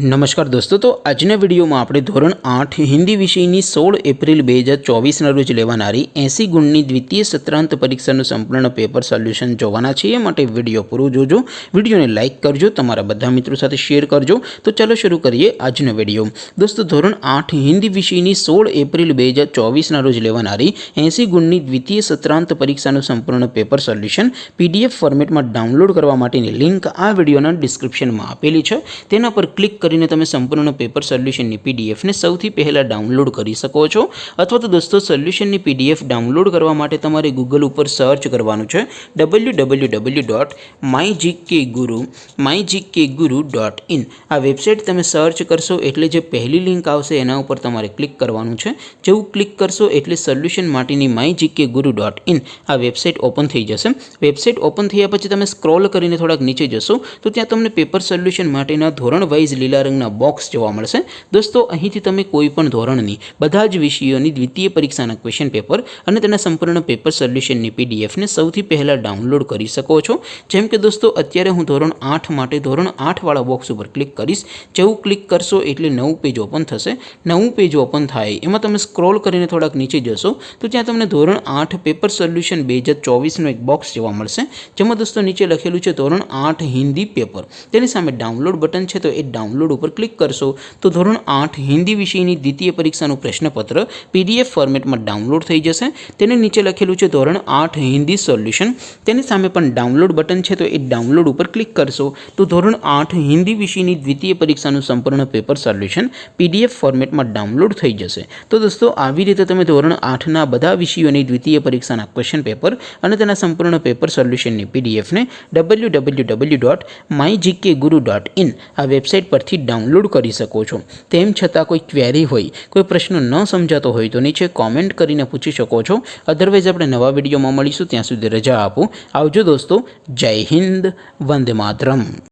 नमस्कार दोस्तों, तो आजना विडियो में આપણે ધોરણ 8 હિન્દી વિષયની 16 એપ્રિલ 2024ના રોજ લેવાનારી 80 ગુણની દ્વિતીય સત્રાંત પરીક્ષાનું સંપૂર્ણ પેપર સોલ્યુશન જોવાના છીએ। માટે વિડિયો પૂરો જોજો, વિડિયોને લાઈક કરજો, તમારા બધા મિત્રો સાથે શેર કરજો। તો ચાલો શરૂ કરીએ આજનો વિડિયો। દોસ્તો, ધોરણ 8 હિન્દી વિષયની 16 એપ્રિલ 2024ના રોજ લેવાનારી 80 ગુણની દ્વિતીય સત્રાંત પરીક્ષાનું સંપૂર્ણ પેપર સોલ્યુશન PDF ફોર્મેટમાં ડાઉનલોડ કરવા માટેની લિંક આ વિડિયોના ડિસ્ક્રિપ્શનમાં આપેલી છે। તેના પર ક્લિક કરીને તમે સંપૂર્ણ પેપર સોલ્યુશનની PDF ને સૌથી પહેલા ડાઉનલોડ કરી શકો છો। અથવા તો દોસ્તો, સોલ્યુશનની PDF ડાઉનલોડ કરવા માટે તમારે ગૂગલ ઉપર સર્ચ કરવાનું છે www.mygkguru.in। આ વેબસાઇટ તમે સર્ચ કરશો એટલે જે પહેલી લિંક આવશે એના ઉપર તમારે ક્લિક કરવાનું છે। જેવું ક્લિક કરશો એટલે સોલ્યુશન માટેની mygkguru.in આ વેબસાઇટ ઓપન થઈ જશે। વેબસાઇટ ઓપન થયા પછી તમે સ્ક્રોલ કરીને થોડાક નીચે જશો તો ત્યાં તમને પેપર સોલ્યુશન માટેના ધોરણ વાઇઝ લીલા રંગના બોક્સ જોવા મળશે। દોસ્તો, અહીંથી તમે કોઈ પણ ધોરણની બધા જ વિષયોની દ્વિતીય પરીક્ષાના ક્વેશ્ચન પેપર અને તેના સંપૂર્ણ પેપર સોલ્યુશનની PDF ને સૌથી પહેલા ડાઉનલોડ કરી શકો છો। જેમ કે દોસ્તો, અત્યારે હું ધોરણ 8 માટે ધોરણ 8 વાળા બોક્સ ઉપર ક્લિક કરીશ। જેવું ક્લિક કરશો એટલે નવું પેજ ઓપન થશે। નવું પેજ ઓપન થાય એમાં તમે સ્ક્રોલ કરીને થોડાક નીચે જશો તો ત્યાં તમને ધોરણ 8 પેપર સોલ્યુશન 2024નું એક બોક્સ જોવા મળશે। જેમાં દોસ્તો નીચે લખેલું છે ધોરણ 8 હિન્દી પેપર। તેની સામે ડાઉનલોડ બટન છે તો એ ડાઉનલોડ ઉપર ક્લિક કરશો તો ધોરણ 8 હિન્દી વિષયની દ્વિતીય પરીક્ષાનું પ્રશ્નપત્ર PDF ફોર્મેટમાં ડાઉનલોડ થઈ જશે। તેને નીચે લખેલું છે ધોરણ 8 હિન્દી સોલ્યુશન। તેની સામે પણ ડાઉનલોડ બટન છે તો એ ડાઉનલોડ ઉપર ક્લિક કરશો તો ધોરણ 8 હિન્દી વિષયની દ્વિતીય પરીક્ષાનું સંપૂર્ણ પેપર સોલ્યુશન PDF ફોર્મેટમાં ડાઉનલોડ થઈ જશે। તો દોસ્તો, આવી રીતે તમે ધોરણ 8ના બધા વિષયોની દ્વિતીય પરીક્ષાના ક્વેશ્ચન પેપર અને તેના સંપૂર્ણ પેપર સોલ્યુશનની PDF ને www.mygkguru.in આ વેબસાઇટ પરથી ડાઉનલોડ કરી શકો છો। તેમ છતાં કોઈ ક્વેરી હોય, કોઈ પ્રશ્ન ન સમજાતો હોય તો નીચે કોમેન્ટ કરીને પૂછી શકો છો। અધરવાઇઝ આપણે નવા વિડીયોમાં મળીશું, ત્યાં સુધી રજા આપો। આવજો દોસ્તો, જય હિન્દ, વંદે માતરમ।